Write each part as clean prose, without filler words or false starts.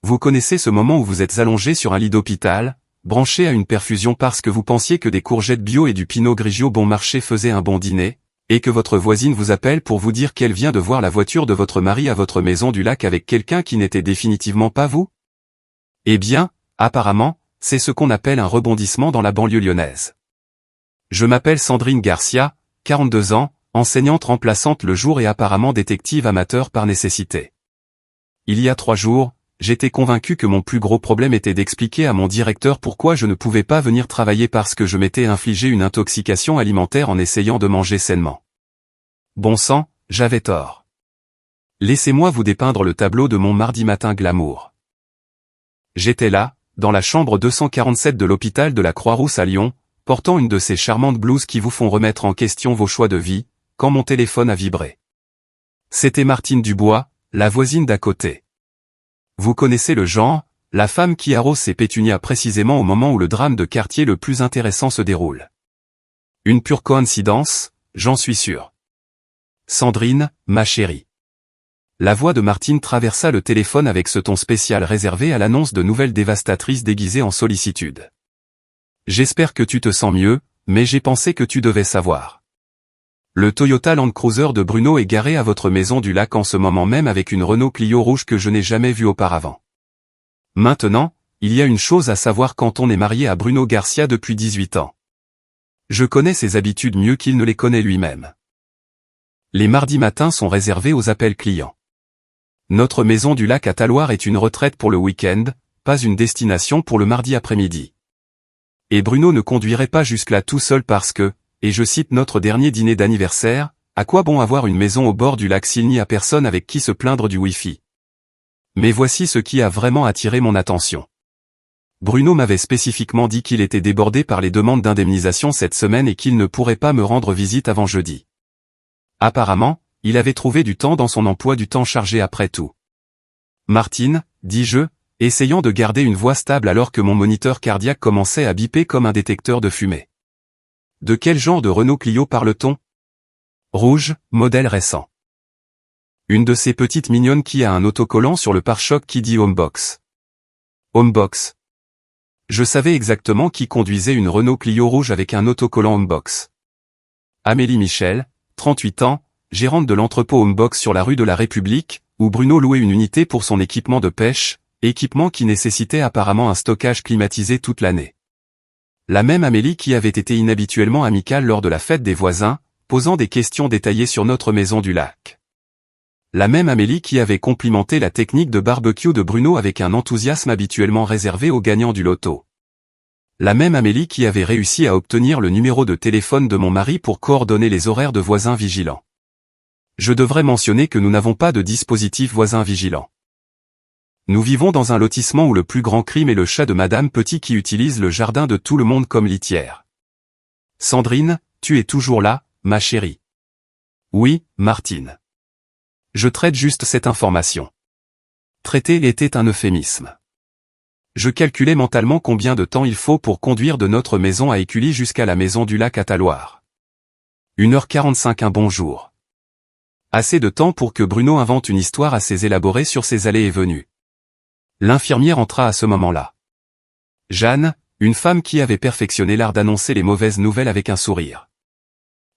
Vous connaissez ce moment où vous êtes allongé sur un lit d'hôpital, branché à une perfusion parce que vous pensiez que des courgettes bio et du pinot grigio bon marché faisaient un bon dîner, et que votre voisine vous appelle pour vous dire qu'elle vient de voir la voiture de votre mari à votre maison du lac avec quelqu'un qui n'était définitivement pas vous? Eh bien, apparemment, c'est ce qu'on appelle un rebondissement dans la banlieue lyonnaise. Je m'appelle Sandrine Garcia, 42 ans, enseignante remplaçante le jour et apparemment détective amateur par nécessité. Il y a 3 jours, j'étais convaincu que mon plus gros problème était d'expliquer à mon directeur pourquoi je ne pouvais pas venir travailler parce que je m'étais infligé une intoxication alimentaire en essayant de manger sainement. Bon sang, j'avais tort. Laissez-moi vous dépeindre le tableau de mon mardi matin glamour. J'étais là, dans la chambre 247 de l'hôpital de la Croix-Rousse à Lyon, portant une de ces charmantes blouses qui vous font remettre en question vos choix de vie, quand mon téléphone a vibré. C'était Martine Dubois, la voisine d'à côté. Vous connaissez le genre, la femme qui arrose ses pétunias précisément au moment où le drame de quartier le plus intéressant se déroule. Une pure coïncidence, j'en suis sûr. Sandrine, ma chérie. La voix de Martine traversa le téléphone avec ce ton spécial réservé à l'annonce de nouvelles dévastatrices déguisées en sollicitude. J'espère que tu te sens mieux, mais j'ai pensé que tu devais savoir. Le Toyota Land Cruiser de Bruno est garé à votre maison du lac en ce moment même avec une Renault Clio rouge que je n'ai jamais vue auparavant. Maintenant, il y a une chose à savoir quand on est marié à Bruno Garcia depuis 18 ans. Je connais ses habitudes mieux qu'il ne les connaît lui-même. Les mardis matins sont réservés aux appels clients. Notre maison du lac à Talloires est une retraite pour le week-end, pas une destination pour le mardi après-midi. Et Bruno ne conduirait pas jusque-là tout seul parce que, et je cite notre dernier dîner d'anniversaire, à quoi bon avoir une maison au bord du lac s'il n'y a personne avec qui se plaindre du Wi-Fi? Mais voici ce qui a vraiment attiré mon attention. Bruno m'avait spécifiquement dit qu'il était débordé par les demandes d'indemnisation cette semaine et qu'il ne pourrait pas me rendre visite avant jeudi. Apparemment, il avait trouvé du temps dans son emploi du temps chargé après tout. Martine, dis-je, essayant de garder une voix stable alors que mon moniteur cardiaque commençait à biper comme un détecteur de fumée. De quel genre de Renault Clio parle-t-on? Rouge, modèle récent. Une de ces petites mignonnes qui a un autocollant sur le pare-choc qui dit Homebox. Homebox. Je savais exactement qui conduisait une Renault Clio rouge avec un autocollant Homebox. Amélie Michel, 38 ans, gérante de l'entrepôt Homebox sur la rue de la République, où Bruno louait une unité pour son équipement de pêche, équipement qui nécessitait apparemment un stockage climatisé toute l'année. La même Amélie qui avait été inhabituellement amicale lors de la fête des voisins, posant des questions détaillées sur notre maison du lac. La même Amélie qui avait complimenté la technique de barbecue de Bruno avec un enthousiasme habituellement réservé aux gagnants du loto. La même Amélie qui avait réussi à obtenir le numéro de téléphone de mon mari pour coordonner les horaires de voisins vigilants. Je devrais mentionner que nous n'avons pas de dispositif voisin vigilant. Nous vivons dans un lotissement où le plus grand crime est le chat de Madame Petit qui utilise le jardin de tout le monde comme litière. Sandrine, tu es toujours là, ma chérie. Oui, Martine. Je traite juste cette information. Traiter était un euphémisme. Je calculais mentalement combien de temps il faut pour conduire de notre maison à Écully jusqu'à la maison du lac à Talloires. 1h45 un bon jour. Assez de temps pour que Bruno invente une histoire assez élaborée sur ses allées et venues. L'infirmière entra à ce moment-là. Jeanne, une femme qui avait perfectionné l'art d'annoncer les mauvaises nouvelles avec un sourire.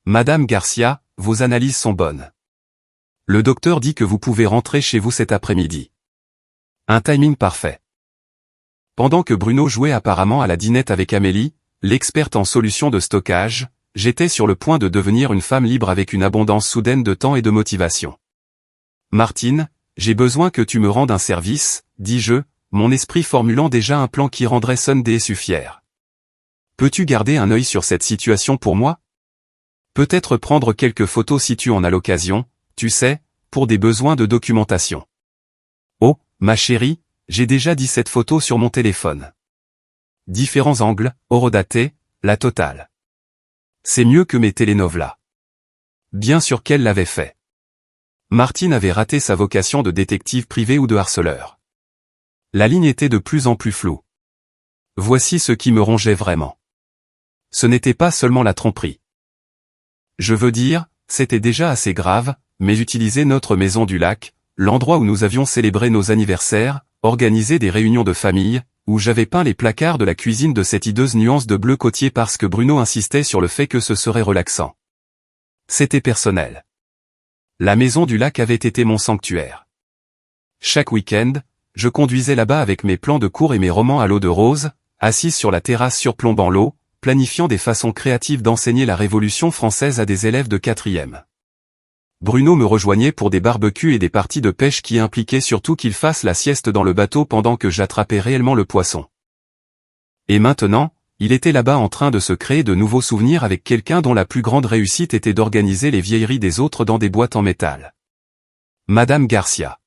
Madame Garcia, vos analyses sont bonnes. Le docteur dit que vous pouvez rentrer chez vous cet après-midi. Un timing parfait. Pendant que Bruno jouait apparemment à la dinette avec Amélie, l'experte en solutions de stockage, j'étais sur le point de devenir une femme libre avec une abondance soudaine de temps et de motivation. Martine, j'ai besoin que tu me rendes un service, dis-je, mon esprit formulant déjà un plan qui rendrait Sunday fière. Peux-tu garder un œil sur cette situation pour moi? Peut-être prendre quelques photos si tu en as l'occasion, tu sais, pour des besoins de documentation. Oh, ma chérie, j'ai déjà 17 photos sur mon téléphone. Différents angles, horodatés, la totale. C'est mieux que mes telenovelas. Bien sûr qu'elle l'avait fait. Martine avait raté sa vocation de détective privé ou de harceleur. La ligne était de plus en plus floue. Voici ce qui me rongeait vraiment. Ce n'était pas seulement la tromperie. Je veux dire, c'était déjà assez grave, mais utiliser notre maison du lac, l'endroit où nous avions célébré nos anniversaires, organiser des réunions de famille, où j'avais peint les placards de la cuisine de cette hideuse nuance de bleu côtier parce que Bruno insistait sur le fait que ce serait relaxant. C'était personnel. La maison du lac avait été mon sanctuaire. Chaque week-end, je conduisais là-bas avec mes plans de cours et mes romans à l'eau de rose, assise sur la terrasse surplombant l'eau, planifiant des façons créatives d'enseigner la Révolution française à des élèves de 4e. Bruno me rejoignait pour des barbecues et des parties de pêche qui impliquaient surtout qu'il fasse la sieste dans le bateau pendant que j'attrapais réellement le poisson. Et maintenant, il était là-bas en train de se créer de nouveaux souvenirs avec quelqu'un dont la plus grande réussite était d'organiser les vieilleries des autres dans des boîtes en métal. Madame Garcia.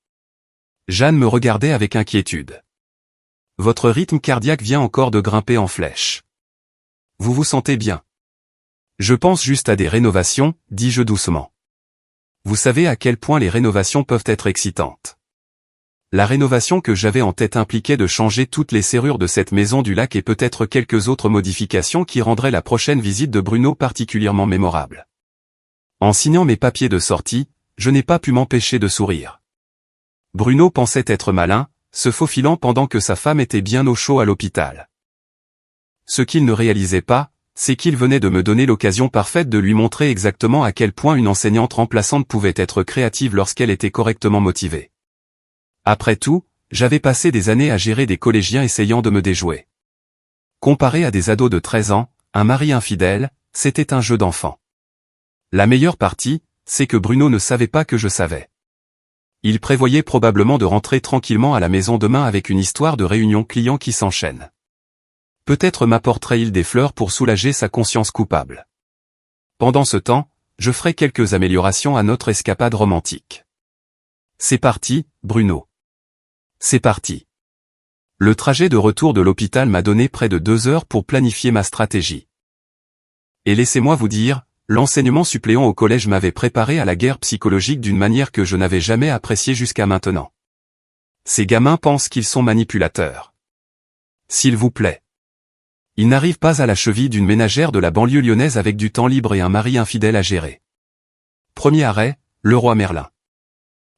Jeanne me regardait avec inquiétude. Votre rythme cardiaque vient encore de grimper en flèche. Vous vous sentez bien? Je pense juste à des rénovations, dis-je doucement. Vous savez à quel point les rénovations peuvent être excitantes. La rénovation que j'avais en tête impliquait de changer toutes les serrures de cette maison du lac et peut-être quelques autres modifications qui rendraient la prochaine visite de Bruno particulièrement mémorable. En signant mes papiers de sortie, je n'ai pas pu m'empêcher de sourire. Bruno pensait être malin, se faufilant pendant que sa femme était bien au chaud à l'hôpital. Ce qu'il ne réalisait pas, c'est qu'il venait de me donner l'occasion parfaite de lui montrer exactement à quel point une enseignante remplaçante pouvait être créative lorsqu'elle était correctement motivée. Après tout, j'avais passé des années à gérer des collégiens essayant de me déjouer. Comparé à des ados de 13 ans, un mari infidèle, c'était un jeu d'enfant. La meilleure partie, c'est que Bruno ne savait pas que je savais. Il prévoyait probablement de rentrer tranquillement à la maison demain avec une histoire de réunion client qui s'enchaîne. Peut-être m'apporterait-il des fleurs pour soulager sa conscience coupable. Pendant ce temps, je ferai quelques améliorations à notre escapade romantique. C'est parti, Bruno. C'est parti. Le trajet de retour de l'hôpital m'a donné près de 2 heures pour planifier ma stratégie. Et laissez-moi vous dire, l'enseignement suppléant au collège m'avait préparé à la guerre psychologique d'une manière que je n'avais jamais appréciée jusqu'à maintenant. Ces gamins pensent qu'ils sont manipulateurs. S'il vous plaît. Ils n'arrivent pas à la cheville d'une ménagère de la banlieue lyonnaise avec du temps libre et un mari infidèle à gérer. Premier arrêt, Leroy Merlin.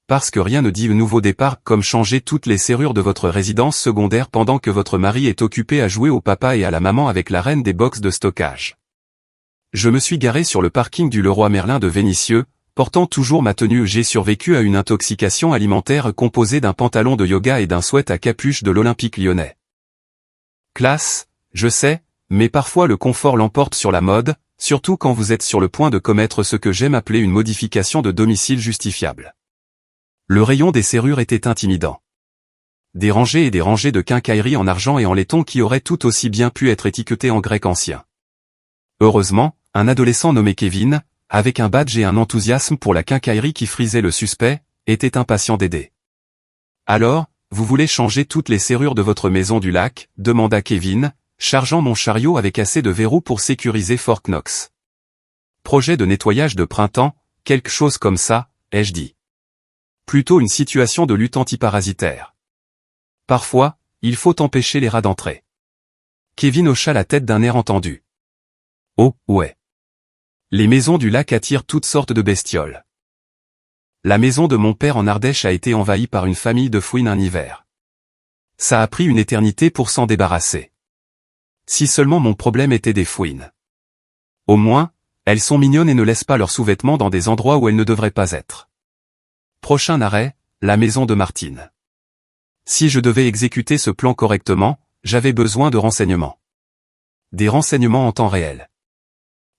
Parce que rien ne dit le nouveau départ comme changer toutes les serrures de votre résidence secondaire pendant que votre mari est occupé à jouer au papa et à la maman avec la reine des box de stockage. Je me suis garé sur le parking du Leroy Merlin de Vénissieux, portant toujours ma tenue. J'ai survécu à une intoxication alimentaire composée d'un pantalon de yoga et d'un sweat à capuche de l'Olympique lyonnais. Classe, je sais, mais parfois le confort l'emporte sur la mode, surtout quand vous êtes sur le point de commettre ce que j'aime appeler une modification de domicile justifiable. Le rayon des serrures était intimidant. Des rangées et des rangées de quincailleries en argent et en laiton qui auraient tout aussi bien pu être étiquetées en grec ancien. Heureusement, un adolescent nommé Kevin, avec un badge et un enthousiasme pour la quincaillerie qui frisait le suspect, était impatient d'aider. Alors, vous voulez changer toutes les serrures de votre maison du lac, demanda Kevin, chargeant mon chariot avec assez de verrous pour sécuriser Fort Knox. Projet de nettoyage de printemps, quelque chose comme ça, ai-je dit. Plutôt une situation de lutte antiparasitaire. Parfois, il faut empêcher les rats d'entrer. Kevin hocha la tête d'un air entendu. Oh, ouais. Les maisons du lac attirent toutes sortes de bestioles. La maison de mon père en Ardèche a été envahie par une famille de fouines un hiver. Ça a pris une éternité pour s'en débarrasser. Si seulement mon problème était des fouines. Au moins, elles sont mignonnes et ne laissent pas leurs sous-vêtements dans des endroits où elles ne devraient pas être. Prochain arrêt, la maison de Martine. Si je devais exécuter ce plan correctement, j'avais besoin de renseignements. Des renseignements en temps réel.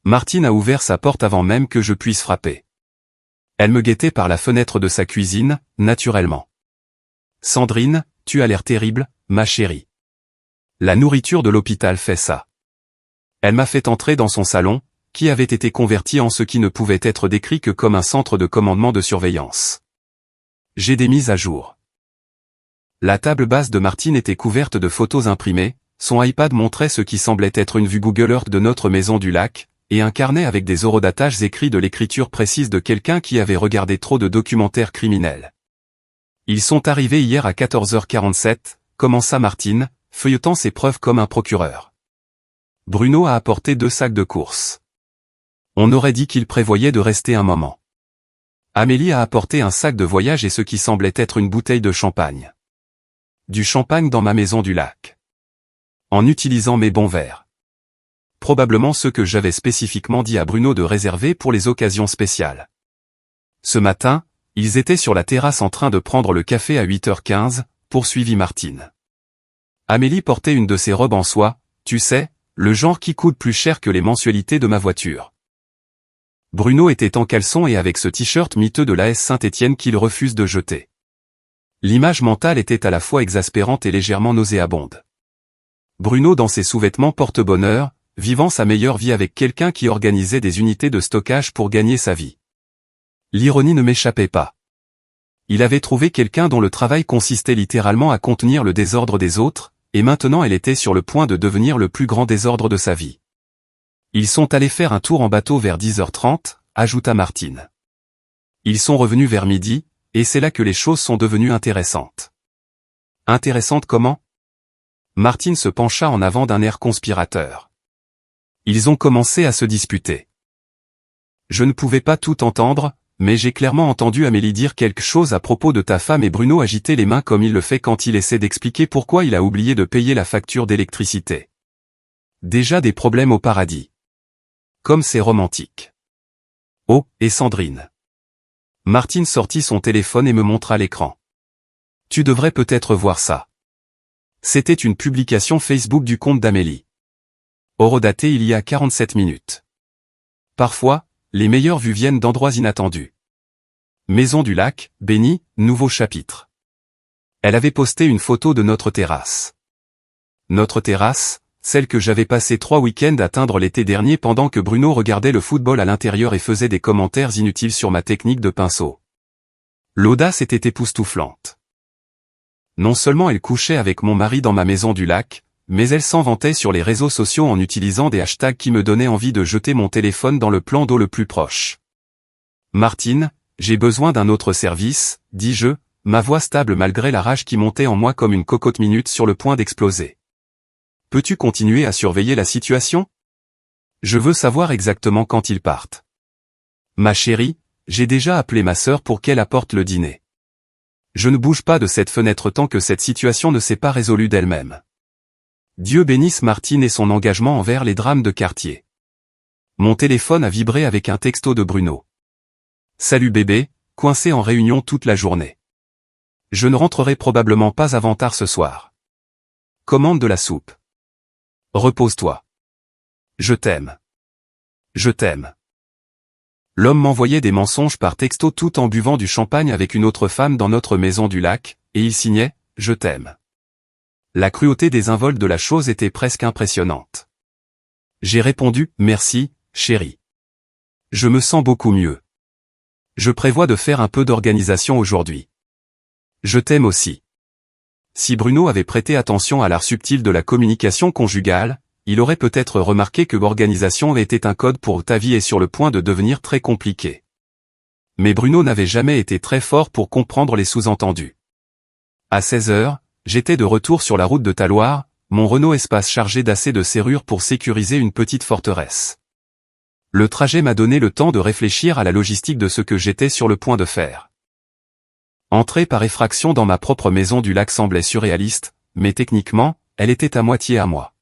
Martine a ouvert sa porte avant même que je puisse frapper. Elle me guettait par la fenêtre de sa cuisine, naturellement. Sandrine, tu as l'air terrible, ma chérie. La nourriture de l'hôpital fait ça. Elle m'a fait entrer dans son salon, qui avait été converti en ce qui ne pouvait être décrit que comme un centre de commandement de surveillance. J'ai des mises à jour. La table basse de Martine était couverte de photos imprimées, son iPad montrait ce qui semblait être une vue Google Earth de notre maison du lac, et un carnet avec des horodatage écrits de l'écriture précise de quelqu'un qui avait regardé trop de documentaires criminels. Ils sont arrivés hier à 14h47, commença Martine, feuilletant ses preuves comme un procureur. Bruno a apporté 2 sacs de courses. On aurait dit qu'il prévoyait de rester un moment. Amélie a apporté un sac de voyage et ce qui semblait être une bouteille de champagne. du champagne dans ma maison du lac. En utilisant mes bons verres. Probablement ceux que j'avais spécifiquement dit à Bruno de réserver pour les occasions spéciales. Ce matin, ils étaient sur la terrasse en train de prendre le café à 8h15, poursuivit Martine. Amélie portait une de ses robes en soie, tu sais, le genre qui coûte plus cher que les mensualités de ma voiture. Bruno était en caleçon et avec ce t-shirt miteux de l'AS Saint-Étienne qu'il refuse de jeter. L'image mentale était à la fois exaspérante et légèrement nauséabonde. Bruno dans ses sous-vêtements porte-bonheur, vivant sa meilleure vie avec quelqu'un qui organisait des unités de stockage pour gagner sa vie. L'ironie ne m'échappait pas. Il avait trouvé quelqu'un dont le travail consistait littéralement à contenir le désordre des autres, et maintenant elle était sur le point de devenir le plus grand désordre de sa vie. Ils sont allés faire un tour en bateau vers 10h30, ajouta Martine. Ils sont revenus vers midi, et c'est là que les choses sont devenues intéressantes. Intéressantes comment ? Martine se pencha en avant d'un air conspirateur. Ils ont commencé à se disputer. Je ne pouvais pas tout entendre, mais j'ai clairement entendu Amélie dire quelque chose à propos de ta femme et Bruno agiter les mains comme il le fait quand il essaie d'expliquer pourquoi il a oublié de payer la facture d'électricité. Déjà des problèmes au paradis. Comme c'est romantique. Oh, et Sandrine. Martine sortit son téléphone et me montra l'écran. Tu devrais peut-être voir ça. C'était une publication Facebook du compte d'Amélie. Horodatée il y a 47 minutes. Parfois, les meilleures vues viennent d'endroits inattendus. Maison du lac, béni, nouveau chapitre. Elle avait posté une photo de notre terrasse. Notre terrasse, celle que j'avais passé 3 week-ends à teindre l'été dernier pendant que Bruno regardait le football à l'intérieur et faisait des commentaires inutiles sur ma technique de pinceau. L'audace était époustouflante. Non seulement elle couchait avec mon mari dans ma maison du lac, mais elle s'en vantait sur les réseaux sociaux en utilisant des hashtags qui me donnaient envie de jeter mon téléphone dans le plan d'eau le plus proche. Martine, j'ai besoin d'un autre service, dis-je, ma voix stable malgré la rage qui montait en moi comme une cocotte minute sur le point d'exploser. Peux-tu continuer à surveiller la situation ? Je veux savoir exactement quand ils partent. Ma chérie, j'ai déjà appelé ma sœur pour qu'elle apporte le dîner. Je ne bouge pas de cette fenêtre tant que cette situation ne s'est pas résolue d'elle-même. Dieu bénisse Martine et son engagement envers les drames de quartier. Mon téléphone a vibré avec un texto de Bruno. Salut bébé, coincé en réunion toute la journée. Je ne rentrerai probablement pas avant tard ce soir. Commande de la soupe. Repose-toi. Je t'aime. Je t'aime. L'homme m'envoyait des mensonges par texto tout en buvant du champagne avec une autre femme dans notre maison du lac, et il signait « Je t'aime ». La cruauté désinvolte de la chose était presque impressionnante. J'ai répondu « Merci, chérie. Je me sens beaucoup mieux. Je prévois de faire un peu d'organisation aujourd'hui. Je t'aime aussi. » Si Bruno avait prêté attention à l'art subtil de la communication conjugale, il aurait peut-être remarqué que l'organisation était un code pour ta vie et sur le point de devenir très compliqué. Mais Bruno n'avait jamais été très fort pour comprendre les sous-entendus. À 16h, j'étais de retour sur la route de Taloir, mon Renault Espace chargé d'assez de serrures pour sécuriser une petite forteresse. Le trajet m'a donné le temps de réfléchir à la logistique de ce que j'étais sur le point de faire. Entrer par effraction dans ma propre maison du lac semblait surréaliste, mais techniquement, elle était à moitié à moi.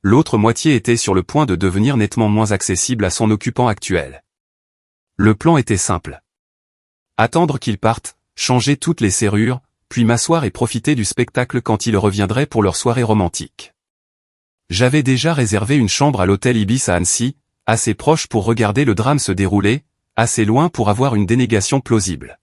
L'autre moitié était sur le point de devenir nettement moins accessible à son occupant actuel. Le plan était simple. Attendre qu'il parte, changer toutes les serrures, puis m'asseoir et profiter du spectacle quand il reviendrait pour leur soirée romantique. J'avais déjà réservé une chambre à l'hôtel Ibis à Annecy, assez proche pour regarder le drame se dérouler, assez loin pour avoir une dénégation plausible.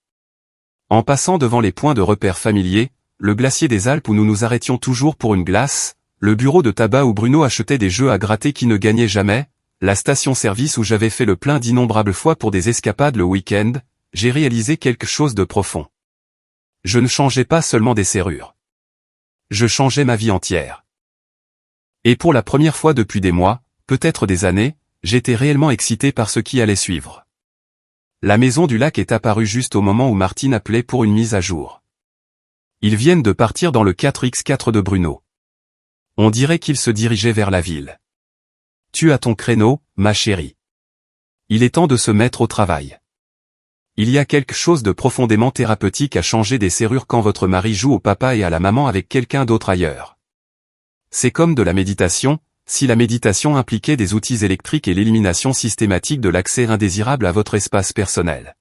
En passant devant les points de repère familiers, le glacier des Alpes où nous nous arrêtions toujours pour une glace, le bureau de tabac où Bruno achetait des jeux à gratter qui ne gagnaient jamais, la station-service où j'avais fait le plein d'innombrables fois pour des escapades le week-end, j'ai réalisé quelque chose de profond. Je ne changeais pas seulement des serrures. Je changeais ma vie entière. Et pour la première fois depuis des mois, peut-être des années, j'étais réellement excité par ce qui allait suivre. La maison du lac est apparue juste au moment où Martine appelait pour une mise à jour. Ils viennent de partir dans le 4x4 de Bruno. On dirait qu'ils se dirigeaient vers la ville. Tu as ton créneau, ma chérie. Il est temps de se mettre au travail. Il y a quelque chose de profondément thérapeutique à changer des serrures quand votre mari joue au papa et à la maman avec quelqu'un d'autre ailleurs. C'est comme de la méditation, si la méditation impliquait des outils électriques et l'élimination systématique de l'accès indésirable à votre espace personnel.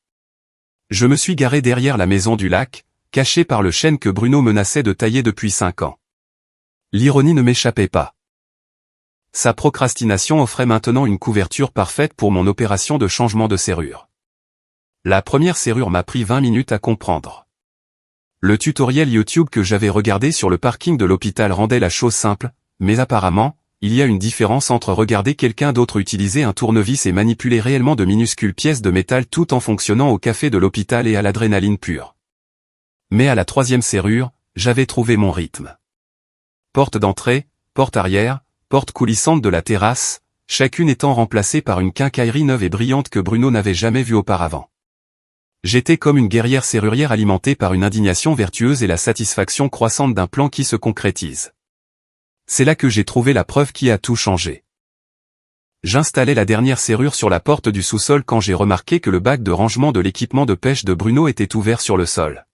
Je me suis garé derrière la maison du lac, caché par le chêne que Bruno menaçait de tailler depuis 5 ans. L'ironie ne m'échappait pas. Sa procrastination offrait maintenant une couverture parfaite pour mon opération de changement de serrure. La première serrure m'a pris 20 minutes à comprendre. Le tutoriel YouTube que j'avais regardé sur le parking de l'hôpital rendait la chose simple, mais apparemment, il y a une différence entre regarder quelqu'un d'autre utiliser un tournevis et manipuler réellement de minuscules pièces de métal tout en fonctionnant au café de l'hôpital et à l'adrénaline pure. Mais à la troisième serrure, j'avais trouvé mon rythme. Porte d'entrée, porte arrière, porte coulissante de la terrasse, chacune étant remplacée par une quincaillerie neuve et brillante que Bruno n'avait jamais vue auparavant. J'étais comme une guerrière serrurière alimentée par une indignation vertueuse et la satisfaction croissante d'un plan qui se concrétise. C'est là que j'ai trouvé la preuve qui a tout changé. J'installais la dernière serrure sur la porte du sous-sol quand j'ai remarqué que le bac de rangement de l'équipement de pêche de Bruno était ouvert sur le sol.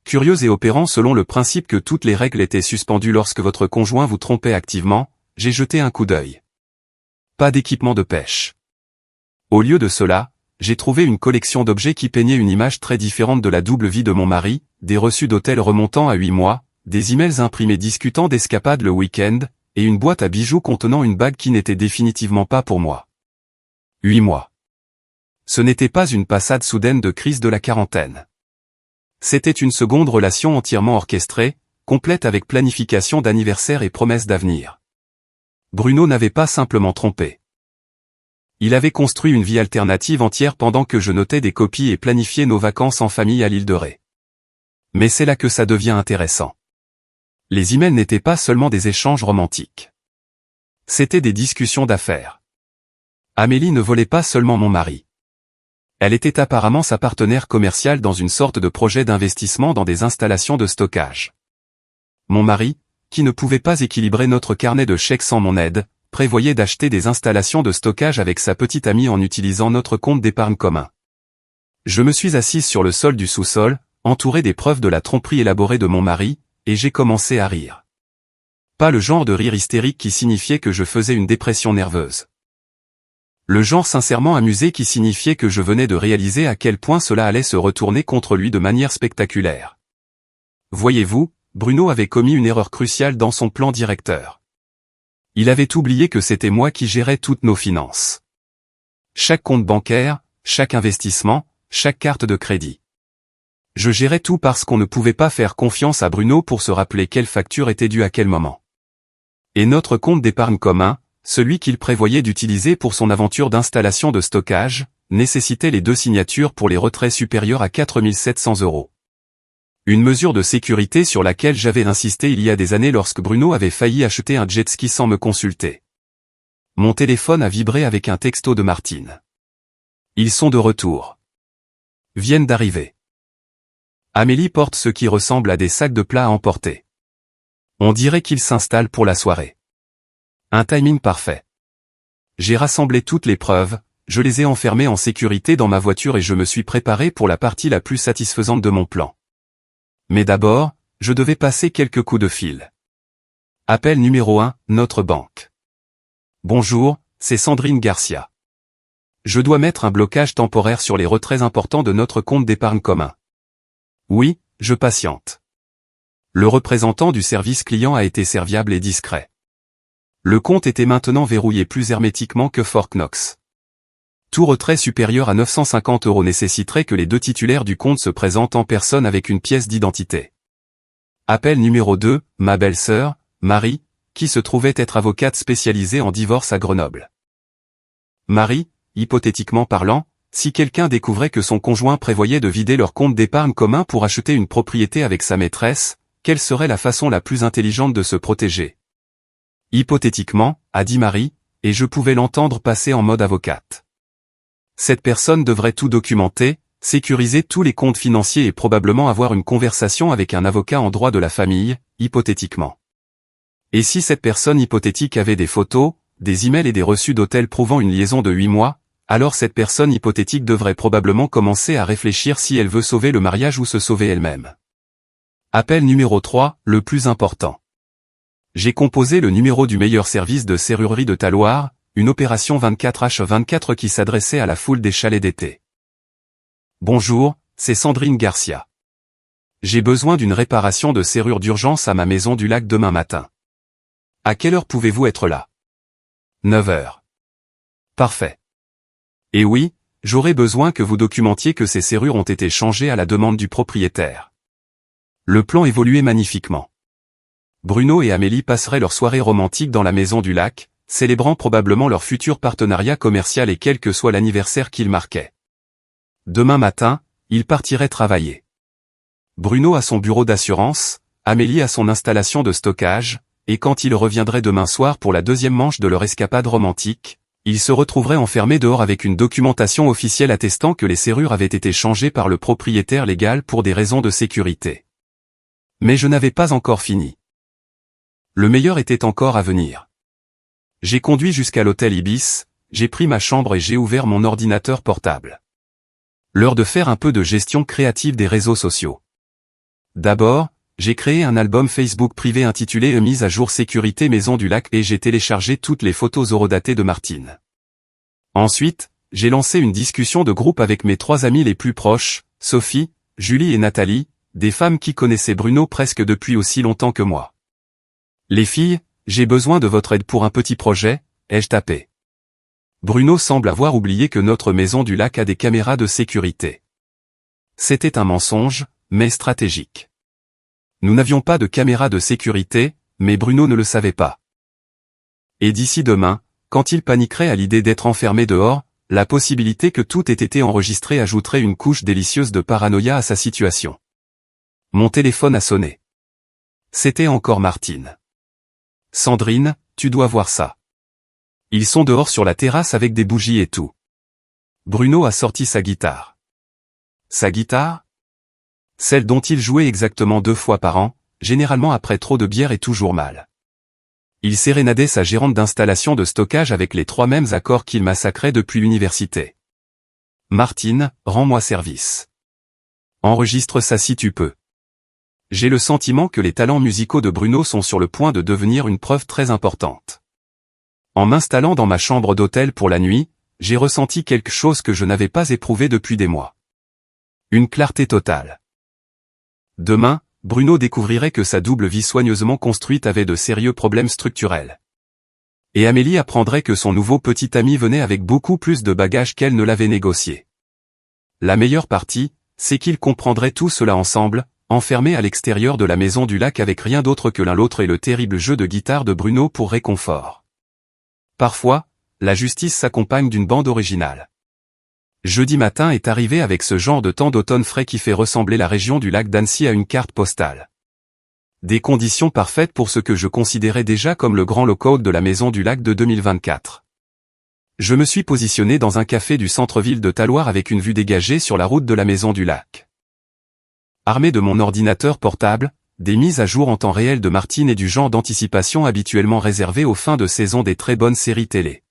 Curieux et opérant selon le principe que toutes les règles étaient suspendues lorsque votre conjoint vous trompait activement, j'ai jeté un coup d'œil. Pas d'équipement de pêche. Au lieu de cela, j'ai trouvé une collection d'objets qui peignaient une image très différente de la double vie de mon mari, des reçus d'hôtel remontant à 8 mois, des emails imprimés discutant d'escapades le week-end, et une boîte à bijoux contenant une bague qui n'était définitivement pas pour moi. 8 mois. Ce n'était pas une passade soudaine de crise de la quarantaine. C'était une seconde relation entièrement orchestrée, complète avec planification d'anniversaire et promesse d'avenir. Bruno n'avait pas simplement trompé. Il avait construit une vie alternative entière pendant que je notais des copies et planifiais nos vacances en famille à l'île de Ré. Mais c'est là que ça devient intéressant. Les emails n'étaient pas seulement des échanges romantiques. C'étaient des discussions d'affaires. Amélie ne volait pas seulement mon mari. Elle était apparemment sa partenaire commerciale dans une sorte de projet d'investissement dans des installations de stockage. Mon mari, qui ne pouvait pas équilibrer notre carnet de chèques sans mon aide, prévoyait d'acheter des installations de stockage avec sa petite amie en utilisant notre compte d'épargne commun. Je me suis assise sur le sol du sous-sol, entouré des preuves de la tromperie élaborée de mon mari, et j'ai commencé à rire. Pas le genre de rire hystérique qui signifiait que je faisais une dépression nerveuse. Le genre sincèrement amusé qui signifiait que je venais de réaliser à quel point cela allait se retourner contre lui de manière spectaculaire. Voyez-vous, Bruno avait commis une erreur cruciale dans son plan directeur. Il avait oublié que c'était moi qui gérais toutes nos finances. Chaque compte bancaire, chaque investissement, chaque carte de crédit. Je gérais tout parce qu'on ne pouvait pas faire confiance à Bruno pour se rappeler quelle facture était due à quel moment. Et notre compte d'épargne commun, celui qu'il prévoyait d'utiliser pour son aventure d'installation de stockage, nécessitait les 2 signatures pour les retraits supérieurs à 4 700 €. Une mesure de sécurité sur laquelle j'avais insisté il y a des années lorsque Bruno avait failli acheter un jet ski sans me consulter. Mon téléphone a vibré avec un texto de Martine. Ils sont de retour. Viennent d'arriver. Amélie porte ce qui ressemble à des sacs de plats à emporter. On dirait qu'ils s'installent pour la soirée. Un timing parfait. J'ai rassemblé toutes les preuves, je les ai enfermées en sécurité dans ma voiture et je me suis préparé pour la partie la plus satisfaisante de mon plan. Mais d'abord, je devais passer quelques coups de fil. Appel numéro 1, notre banque. Bonjour, c'est Sandrine Garcia. Je dois mettre un blocage temporaire sur les retraits importants de notre compte d'épargne commun. Oui, je patiente. Le représentant du service client a été serviable et discret. Le compte était maintenant verrouillé plus hermétiquement que Fort Knox. Tout retrait supérieur à 950 € nécessiterait que les 2 titulaires du compte se présentent en personne avec une pièce d'identité. Appel numéro 2, ma belle-sœur, Marie, qui se trouvait être avocate spécialisée en divorce à Grenoble. Marie, hypothétiquement parlant, si quelqu'un découvrait que son conjoint prévoyait de vider leur compte d'épargne commun pour acheter une propriété avec sa maîtresse, quelle serait la façon la plus intelligente de se protéger? Hypothétiquement, a dit Marie, et je pouvais l'entendre passer en mode avocate. Cette personne devrait tout documenter, sécuriser tous les comptes financiers et probablement avoir une conversation avec un avocat en droit de la famille, hypothétiquement. Et si cette personne hypothétique avait des photos, des emails et des reçus d'hôtel prouvant une liaison de 8 mois, alors cette personne hypothétique devrait probablement commencer à réfléchir si elle veut sauver le mariage ou se sauver elle-même. Appel numéro 3, le plus important. J'ai composé le numéro du meilleur service de serrurerie de Taloir, une opération 24h24 qui s'adressait à la foule des chalets d'été. Bonjour, c'est Sandrine Garcia. J'ai besoin d'une réparation de serrure d'urgence à ma maison du lac demain matin. À quelle heure pouvez-vous être là? 9 heures. Parfait. Et oui, j'aurais besoin que vous documentiez que ces serrures ont été changées à la demande du propriétaire. Le plan évoluait magnifiquement. Bruno et Amélie passeraient leur soirée romantique dans la maison du lac, célébrant probablement leur futur partenariat commercial et quel que soit l'anniversaire qu'ils marquaient. Demain matin, ils partiraient travailler. Bruno à son bureau d'assurance, Amélie à son installation de stockage, et quand ils reviendraient demain soir pour la deuxième manche de leur escapade romantique, ils se retrouveraient enfermés dehors avec une documentation officielle attestant que les serrures avaient été changées par le propriétaire légal pour des raisons de sécurité. Mais je n'avais pas encore fini. Le meilleur était encore à venir. J'ai conduit jusqu'à l'hôtel Ibis, j'ai pris ma chambre et j'ai ouvert mon ordinateur portable. L'heure de faire un peu de gestion créative des réseaux sociaux. D'abord, j'ai créé un album Facebook privé intitulé « Mise à jour sécurité maison du lac » et j'ai téléchargé toutes les photos horodatées de Martine. Ensuite, j'ai lancé une discussion de groupe avec mes 3 amies les plus proches, Sophie, Julie et Nathalie, des femmes qui connaissaient Bruno presque depuis aussi longtemps que moi. Les filles, j'ai besoin de votre aide pour un petit projet, ai-je tapé. Bruno semble avoir oublié que notre maison du lac a des caméras de sécurité. C'était un mensonge, mais stratégique. Nous n'avions pas de caméra de sécurité, mais Bruno ne le savait pas. Et d'ici demain, quand il paniquerait à l'idée d'être enfermé dehors, la possibilité que tout ait été enregistré ajouterait une couche délicieuse de paranoïa à sa situation. Mon téléphone a sonné. C'était encore Martine. Sandrine, tu dois voir ça. Ils sont dehors sur la terrasse avec des bougies et tout. Bruno a sorti sa guitare. Sa guitare? Celle dont il jouait exactement 2 fois par an, généralement après trop de bière et toujours mal. Il sérénadait sa gérante d'installation de stockage avec les 3 mêmes accords qu'il massacrait depuis l'université. Martine, rends-moi service. Enregistre ça si tu peux. J'ai le sentiment que les talents musicaux de Bruno sont sur le point de devenir une preuve très importante. En m'installant dans ma chambre d'hôtel pour la nuit, j'ai ressenti quelque chose que je n'avais pas éprouvé depuis des mois. Une clarté totale. Demain, Bruno découvrirait que sa double vie soigneusement construite avait de sérieux problèmes structurels. Et Amélie apprendrait que son nouveau petit ami venait avec beaucoup plus de bagages qu'elle ne l'avait négocié. La meilleure partie, c'est qu'ils comprendraient tout cela ensemble, enfermés à l'extérieur de la maison du lac avec rien d'autre que l'un l'autre et le terrible jeu de guitare de Bruno pour réconfort. Parfois, la justice s'accompagne d'une bande originale. Jeudi matin est arrivé avec ce genre de temps d'automne frais qui fait ressembler la région du lac d'Annecy à une carte postale. Des conditions parfaites pour ce que je considérais déjà comme le grand lock-out de la maison du lac de 2024. Je me suis positionné dans un café du centre-ville de Taloir avec une vue dégagée sur la route de la maison du lac. Armé de mon ordinateur portable, des mises à jour en temps réel de Martine et du genre d'anticipation habituellement réservé aux fins de saison des très bonnes séries télé.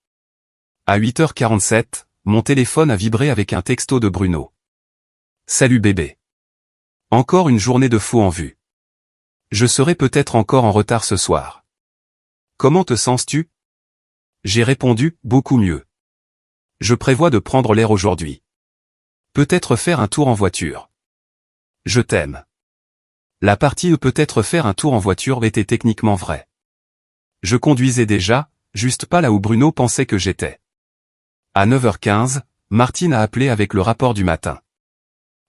À 8h47, mon téléphone a vibré avec un texto de Bruno. Salut bébé. Encore une journée de fou en vue. Je serai peut-être encore en retard ce soir. Comment te sens-tu? J'ai répondu, beaucoup mieux. Je prévois de prendre l'air aujourd'hui. Peut-être faire un tour en voiture. Je t'aime. La partie peut-être faire un tour en voiture était techniquement vraie. Je conduisais déjà, juste pas là où Bruno pensait que j'étais. À 9h15, Martine a appelé avec le rapport du matin.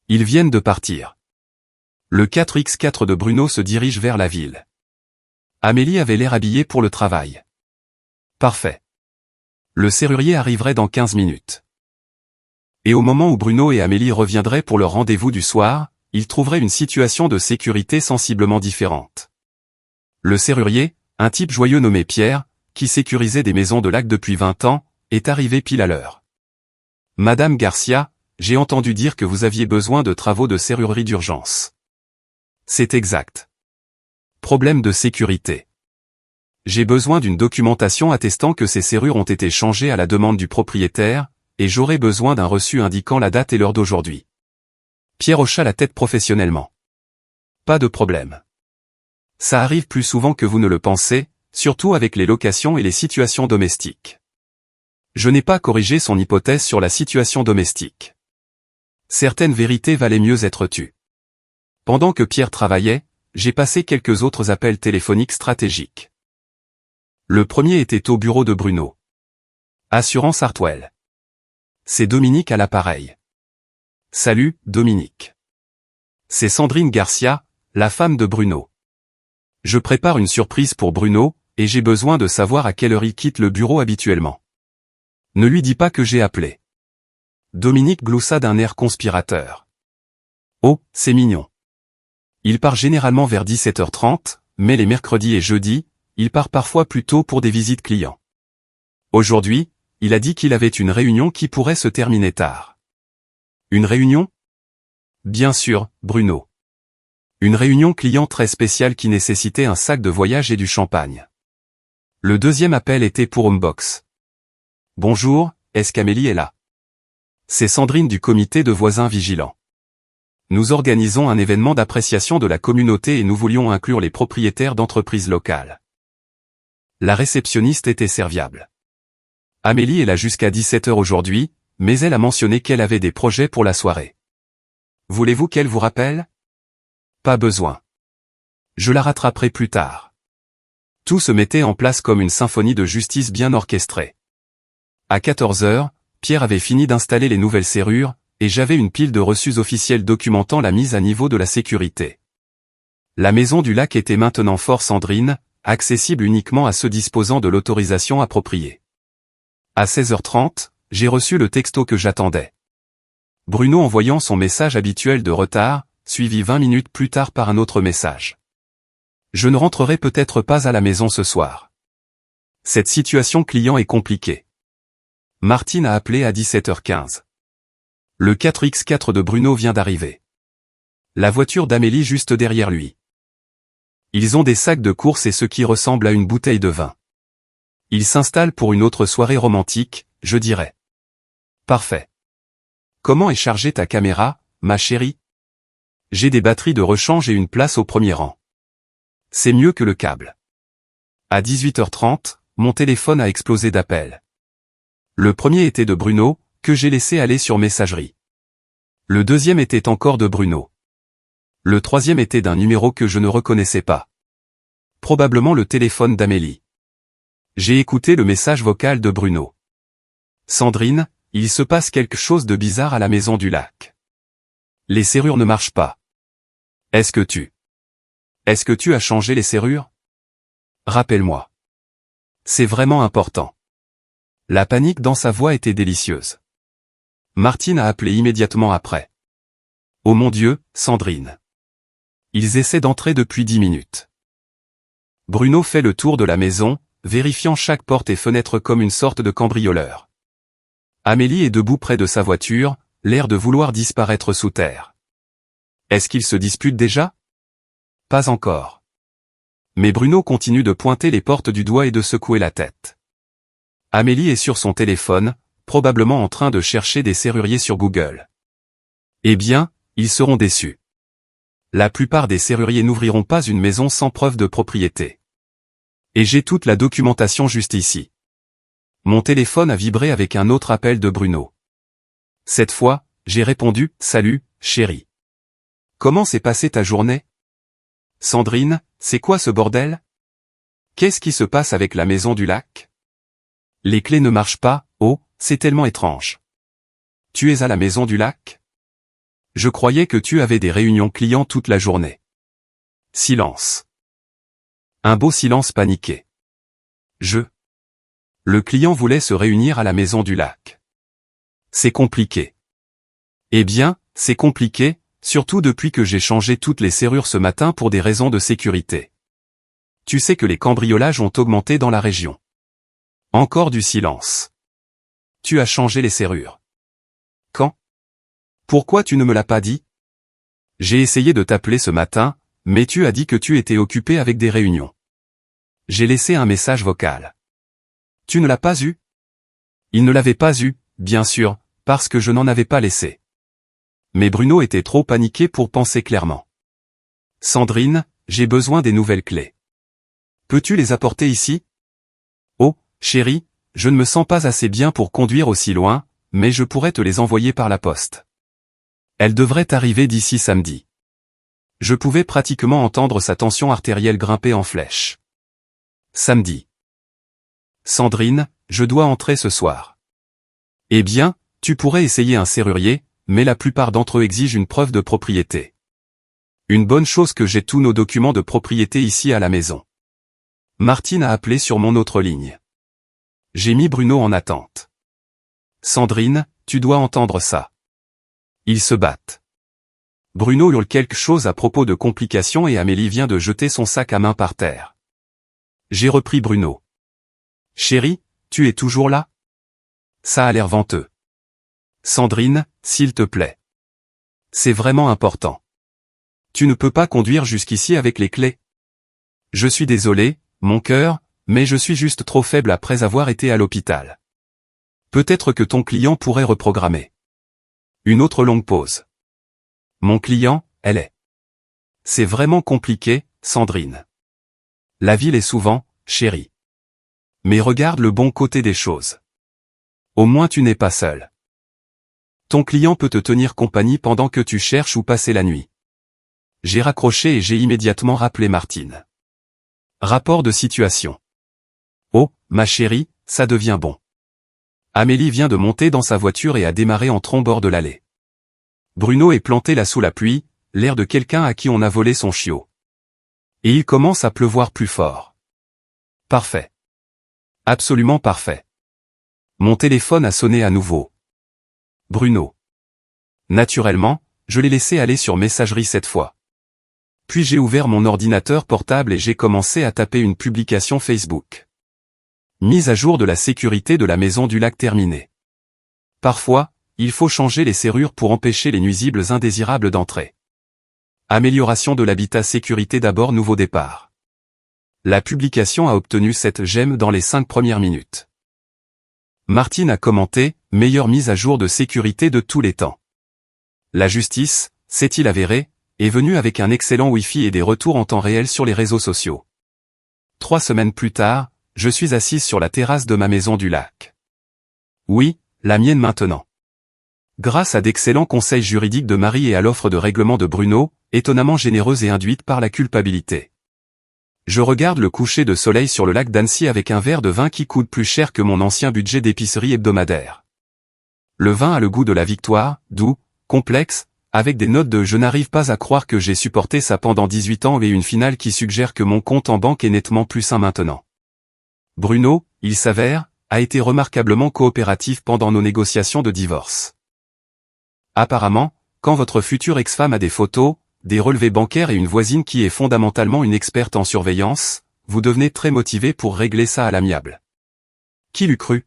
Ils viennent de partir. Le 4x4 de Bruno se dirige vers la ville. Amélie avait l'air habillée pour le travail. Parfait. Le serrurier arriverait dans 15 minutes. Et au moment où Bruno et Amélie reviendraient pour leur rendez-vous du soir, ils trouveraient une situation de sécurité sensiblement différente. Le serrurier, un type joyeux nommé Pierre, qui sécurisait des maisons de lac depuis 20 ans, est arrivé pile à l'heure. Madame Garcia, j'ai entendu dire que vous aviez besoin de travaux de serrurerie d'urgence. C'est exact. Problème de sécurité. J'ai besoin d'une documentation attestant que ces serrures ont été changées à la demande du propriétaire, et j'aurai besoin d'un reçu indiquant la date et l'heure d'aujourd'hui. Pierre hocha la tête professionnellement. Pas de problème. Ça arrive plus souvent que vous ne le pensez, surtout avec les locations et les situations domestiques. Je n'ai pas corrigé son hypothèse sur la situation domestique. Certaines vérités valaient mieux être tues. Pendant que Pierre travaillait, j'ai passé quelques autres appels téléphoniques stratégiques. Le premier était au bureau de Bruno. Assurance Hartwell. C'est Dominique à l'appareil. Salut, Dominique. C'est Sandrine Garcia, la femme de Bruno. Je prépare une surprise pour Bruno, et j'ai besoin de savoir à quelle heure il quitte le bureau habituellement. Ne lui dis pas que j'ai appelé. Dominique gloussa d'un air conspirateur. Oh, c'est mignon. Il part généralement vers 17h30, mais les mercredis et jeudis, il part parfois plus tôt pour des visites clients. Aujourd'hui, il a dit qu'il avait une réunion qui pourrait se terminer tard. Une réunion? Bien sûr, Bruno. Une réunion client très spéciale qui nécessitait un sac de voyage et du champagne. Le deuxième appel était pour Homebox. Bonjour, est-ce qu'Amélie est là? C'est Sandrine du comité de voisins vigilants. Nous organisons un événement d'appréciation de la communauté et nous voulions inclure les propriétaires d'entreprises locales. La réceptionniste était serviable. Amélie est là jusqu'à 17h aujourd'hui, mais elle a mentionné qu'elle avait des projets pour la soirée. Voulez-vous qu'elle vous rappelle? Pas besoin. Je la rattraperai plus tard. Tout se mettait en place comme une symphonie de justice bien orchestrée. À 14h, Pierre avait fini d'installer les nouvelles serrures, et j'avais une pile de reçus officiels documentant la mise à niveau de la sécurité. La maison du lac était maintenant Fort Sandrine, accessible uniquement à ceux disposant de l'autorisation appropriée. À 16h30, j'ai reçu le texto que j'attendais. Bruno envoyant son message habituel de retard, suivi 20 minutes plus tard par un autre message. Je ne rentrerai peut-être pas à la maison ce soir. Cette situation client est compliquée. Martine a appelé à 17h15. Le 4x4 de Bruno vient d'arriver. La voiture d'Amélie juste derrière lui. Ils ont des sacs de course et ce qui ressemble à une bouteille de vin. Ils s'installent pour une autre soirée romantique, je dirais. Parfait. Comment est chargée ta caméra, ma chérie? J'ai des batteries de rechange et une place au premier rang. C'est mieux que le câble. À 18h30, mon téléphone a explosé d'appels. Le premier était de Bruno, que j'ai laissé aller sur messagerie. Le deuxième était encore de Bruno. Le troisième était d'un numéro que je ne reconnaissais pas. Probablement le téléphone d'Amélie. J'ai écouté le message vocal de Bruno. Sandrine, il se passe quelque chose de bizarre à la maison du lac. Les serrures ne marchent pas. Est-ce que tu as changé les serrures? Rappelle-moi. C'est vraiment important. La panique dans sa voix était délicieuse. Martine a appelé immédiatement après. Oh mon Dieu, Sandrine. Ils essaient d'entrer depuis 10 minutes. Bruno fait le tour de la maison, vérifiant chaque porte et fenêtre comme une sorte de cambrioleur. Amélie est debout près de sa voiture, l'air de vouloir disparaître sous terre. Est-ce qu'ils se disputent déjà? Pas encore. Mais Bruno continue de pointer les portes du doigt et de secouer la tête. Amélie est sur son téléphone, probablement en train de chercher des serruriers sur Google. Eh bien, ils seront déçus. La plupart des serruriers n'ouvriront pas une maison sans preuve de propriété. Et j'ai toute la documentation juste ici. Mon téléphone a vibré avec un autre appel de Bruno. Cette fois, j'ai répondu « Salut, chérie. Comment s'est passée ta journée? Sandrine, c'est quoi ce bordel? Qu'est-ce qui se passe avec la maison du lac? Les clés ne marchent pas, oh, c'est tellement étrange. Tu es à la maison du lac? Je croyais que tu avais des réunions clients toute la journée. Silence. Un beau silence paniqué. Le client voulait se réunir à la maison du lac. C'est compliqué. Eh bien, c'est compliqué, surtout depuis que j'ai changé toutes les serrures ce matin pour des raisons de sécurité. Tu sais que les cambriolages ont augmenté dans la région. Encore du silence. Tu as changé les serrures. Quand? Pourquoi tu ne me l'as pas dit? J'ai essayé de t'appeler ce matin, mais tu as dit que tu étais occupé avec des réunions. J'ai laissé un message vocal. Tu ne l'as pas eu? Il ne l'avait pas eu, bien sûr, parce que je n'en avais pas laissé. Mais Bruno était trop paniqué pour penser clairement. Sandrine, j'ai besoin des nouvelles clés. Peux-tu les apporter ici? Oh, chérie, je ne me sens pas assez bien pour conduire aussi loin, mais je pourrais te les envoyer par la poste. Elles devraient arriver d'ici samedi. Je pouvais pratiquement entendre sa tension artérielle grimper en flèche. Samedi. Sandrine, je dois entrer ce soir. Eh bien, tu pourrais essayer un serrurier, mais la plupart d'entre eux exigent une preuve de propriété. Une bonne chose que j'ai tous nos documents de propriété ici à la maison. Martine a appelé sur mon autre ligne. J'ai mis Bruno en attente. Sandrine, tu dois entendre ça. Ils se battent. Bruno hurle quelque chose à propos de complications et Amélie vient de jeter son sac à main par terre. J'ai repris Bruno. Chérie, tu es toujours là? Ça a l'air venteux. Sandrine, s'il te plaît. C'est vraiment important. Tu ne peux pas conduire jusqu'ici avec les clés. Je suis désolé, mon cœur, mais je suis juste trop faible après avoir été à l'hôpital. Peut-être que ton client pourrait reprogrammer. Une autre longue pause. Mon client, elle est. C'est vraiment compliqué, Sandrine. La ville est souvent, chérie. Mais regarde le bon côté des choses. Au moins tu n'es pas seul. Ton client peut te tenir compagnie pendant que tu cherches où passer la nuit. J'ai raccroché et j'ai immédiatement rappelé Martine. Rapport de situation. Oh, ma chérie, ça devient bon. Amélie vient de monter dans sa voiture et a démarré en tronc bord de l'allée. Bruno est planté là sous la pluie, l'air de quelqu'un à qui on a volé son chiot. Et il commence à pleuvoir plus fort. Parfait. Absolument parfait. Mon téléphone a sonné à nouveau. Bruno. Naturellement, je l'ai laissé aller sur messagerie cette fois. Puis j'ai ouvert mon ordinateur portable et j'ai commencé à taper une publication Facebook. Mise à jour de la sécurité de la maison du lac terminée. Parfois, il faut changer les serrures pour empêcher les nuisibles indésirables d'entrer. Amélioration de l'habitat sécurité d'abord nouveau départ. La publication a obtenu 7 j'aime dans les 5 premières minutes. Martine a commenté, meilleure mise à jour de sécurité de tous les temps. La justice, s'est-il avéré, est venue avec un excellent Wi-Fi et des retours en temps réel sur les réseaux sociaux. 3 semaines plus tard, je suis assise sur la terrasse de ma maison du lac. Oui, la mienne maintenant. Grâce à d'excellents conseils juridiques de Marie et à l'offre de règlement de Bruno, étonnamment généreuse et induite par la culpabilité. Je regarde le coucher de soleil sur le lac d'Annecy avec un verre de vin qui coûte plus cher que mon ancien budget d'épicerie hebdomadaire. Le vin a le goût de la victoire, doux, complexe, avec des notes de « je n'arrive pas à croire que j'ai supporté ça pendant 18 ans » et une finale qui suggère que mon compte en banque est nettement plus sain maintenant. Bruno, il s'avère, a été remarquablement coopératif pendant nos négociations de divorce. Apparemment, quand votre future ex-femme a des photos, des relevés bancaires et une voisine qui est fondamentalement une experte en surveillance, vous devenez très motivé pour régler ça à l'amiable. Qui l'eût cru?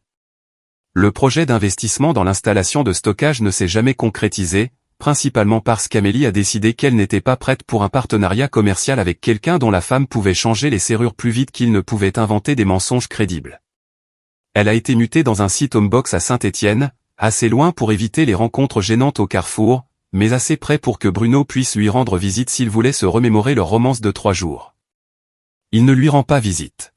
Le projet d'investissement dans l'installation de stockage ne s'est jamais concrétisé, principalement parce qu'Amélie a décidé qu'elle n'était pas prête pour un partenariat commercial avec quelqu'un dont la femme pouvait changer les serrures plus vite qu'il ne pouvait inventer des mensonges crédibles. Elle a été mutée dans un site Homebox à Saint-Étienne, assez loin pour éviter les rencontres gênantes au carrefour, mais assez près pour que Bruno puisse lui rendre visite s'il voulait se remémorer leur romance de 3 jours. Il ne lui rend pas visite.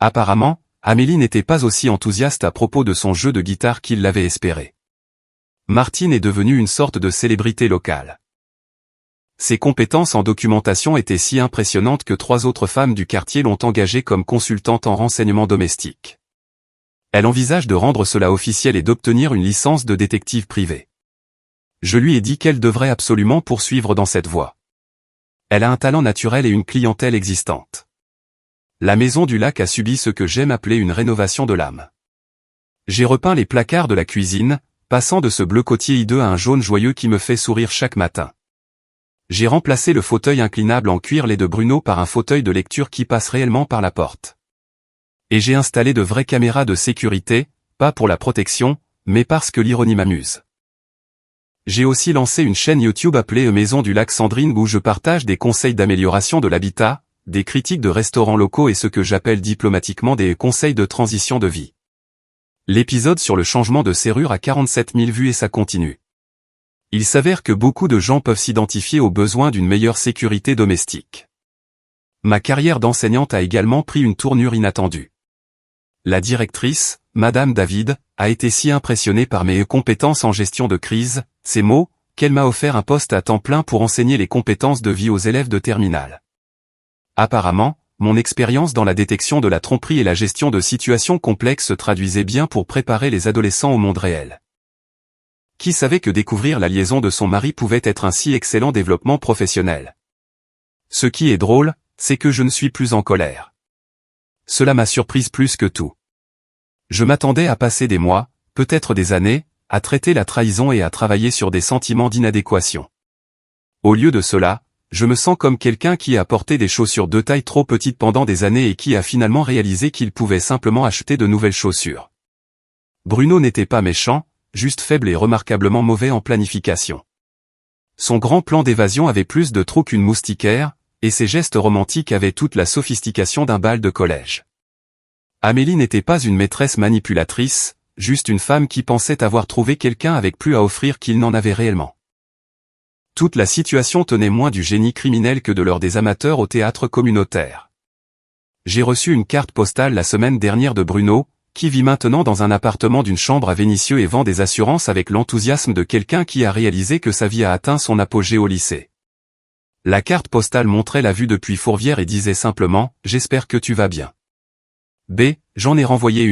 Apparemment, Amélie n'était pas aussi enthousiaste à propos de son jeu de guitare qu'il l'avait espéré. Martine est devenue une sorte de célébrité locale. Ses compétences en documentation étaient si impressionnantes que 3 autres femmes du quartier l'ont engagée comme consultante en renseignement domestique. Elle envisage de rendre cela officiel et d'obtenir une licence de détective privé. Je lui ai dit qu'elle devrait absolument poursuivre dans cette voie. Elle a un talent naturel et une clientèle existante. La maison du lac a subi ce que j'aime appeler une rénovation de l'âme. J'ai repeint les placards de la cuisine, passant de ce bleu côtier hideux à un jaune joyeux qui me fait sourire chaque matin. J'ai remplacé le fauteuil inclinable en cuir lait de Bruno par un fauteuil de lecture qui passe réellement par la porte. Et j'ai installé de vraies caméras de sécurité, pas pour la protection, mais parce que l'ironie m'amuse. J'ai aussi lancé une chaîne YouTube appelée Maison du Lac Sandrine où je partage des conseils d'amélioration de l'habitat, des critiques de restaurants locaux et ce que j'appelle diplomatiquement des conseils de transition de vie. L'épisode sur le changement de serrure a 47 000 vues et ça continue. Il s'avère que beaucoup de gens peuvent s'identifier au besoin d'une meilleure sécurité domestique. Ma carrière d'enseignante a également pris une tournure inattendue. La directrice, Madame David, a été si impressionnée par mes compétences en gestion de crise, ces mots, qu'elle m'a offert un poste à temps plein pour enseigner les compétences de vie aux élèves de terminale. Apparemment, mon expérience dans la détection de la tromperie et la gestion de situations complexes se traduisait bien pour préparer les adolescents au monde réel. Qui savait que découvrir la liaison de son mari pouvait être un si excellent développement professionnel? Ce qui est drôle, c'est que je ne suis plus en colère. Cela m'a surprise plus que tout. Je m'attendais à passer des mois, peut-être des années, à traiter la trahison et à travailler sur des sentiments d'inadéquation. Au lieu de cela, je me sens comme quelqu'un qui a porté des chaussures de taille trop petite pendant des années et qui a finalement réalisé qu'il pouvait simplement acheter de nouvelles chaussures. Bruno n'était pas méchant, juste faible et remarquablement mauvais en planification. Son grand plan d'évasion avait plus de trous qu'une moustiquaire, et ses gestes romantiques avaient toute la sophistication d'un bal de collège. Amélie n'était pas une maîtresse manipulatrice, juste une femme qui pensait avoir trouvé quelqu'un avec plus à offrir qu'il n'en avait réellement. Toute la situation tenait moins du génie criminel que de l'heure des amateurs au théâtre communautaire. J'ai reçu une carte postale la semaine dernière de Bruno, qui vit maintenant dans un appartement d'une chambre à Vénissieux et vend des assurances avec l'enthousiasme de quelqu'un qui a réalisé que sa vie a atteint son apogée au lycée. La carte postale montrait la vue depuis Fourvière et disait simplement « J'espère que tu vas bien ». B. J'en ai renvoyé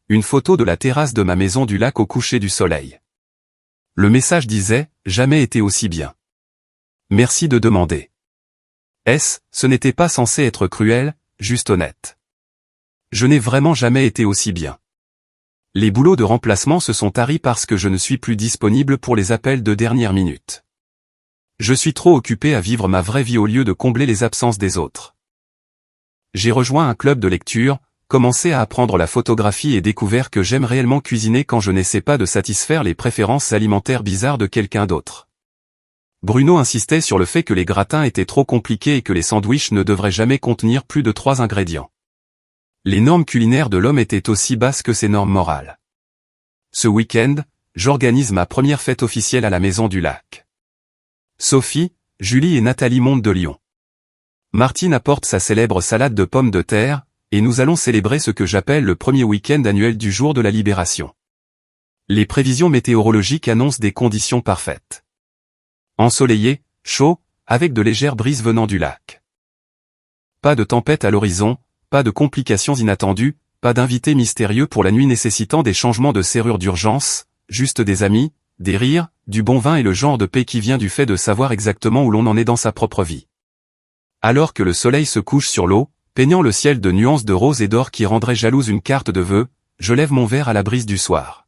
une photo de la terrasse de ma maison du lac au coucher du soleil. Le message disait « Jamais été aussi bien. Merci de demander. » Ce n'était pas censé être cruel, juste honnête. Je n'ai vraiment jamais été aussi bien. Les boulots de remplacement se sont taris parce que je ne suis plus disponible pour les appels de dernière minute. Je suis trop occupé à vivre ma vraie vie au lieu de combler les absences des autres. J'ai rejoint un club de lecture, commencé à apprendre la photographie et découvert que j'aime réellement cuisiner quand je n'essaie pas de satisfaire les préférences alimentaires bizarres de quelqu'un d'autre. Bruno insistait sur le fait que les gratins étaient trop compliqués et que les sandwichs ne devraient jamais contenir plus de 3 ingrédients. Les normes culinaires de l'homme étaient aussi basses que ses normes morales. Ce week-end, j'organise ma première fête officielle à la Maison du Lac. Sophie, Julie et Nathalie montent de Lyon. Martine apporte sa célèbre salade de pommes de terre, et nous allons célébrer ce que j'appelle le premier week-end annuel du jour de la Libération. Les prévisions météorologiques annoncent des conditions parfaites. Ensoleillé, chaud, avec de légères brises venant du lac. Pas de tempête à l'horizon, pas de complications inattendues, pas d'invités mystérieux pour la nuit nécessitant des changements de serrure d'urgence, juste des amis, des rires, du bon vin et le genre de paix qui vient du fait de savoir exactement où l'on en est dans sa propre vie. Alors que le soleil se couche sur l'eau, peignant le ciel de nuances de rose et d'or qui rendraient jalouse une carte de vœux, je lève mon verre à la brise du soir.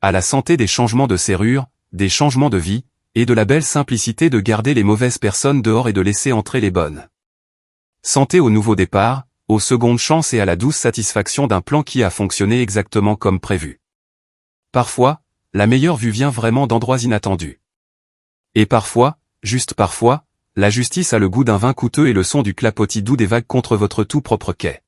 À la santé des changements de serrure, des changements de vie, et de la belle simplicité de garder les mauvaises personnes dehors et de laisser entrer les bonnes. Santé au nouveau départ, aux secondes chances et à la douce satisfaction d'un plan qui a fonctionné exactement comme prévu. Parfois, la meilleure vue vient vraiment d'endroits inattendus. Et parfois, juste parfois, la justice a le goût d'un vin coûteux et le son du clapotis doux des vagues contre votre tout propre quai.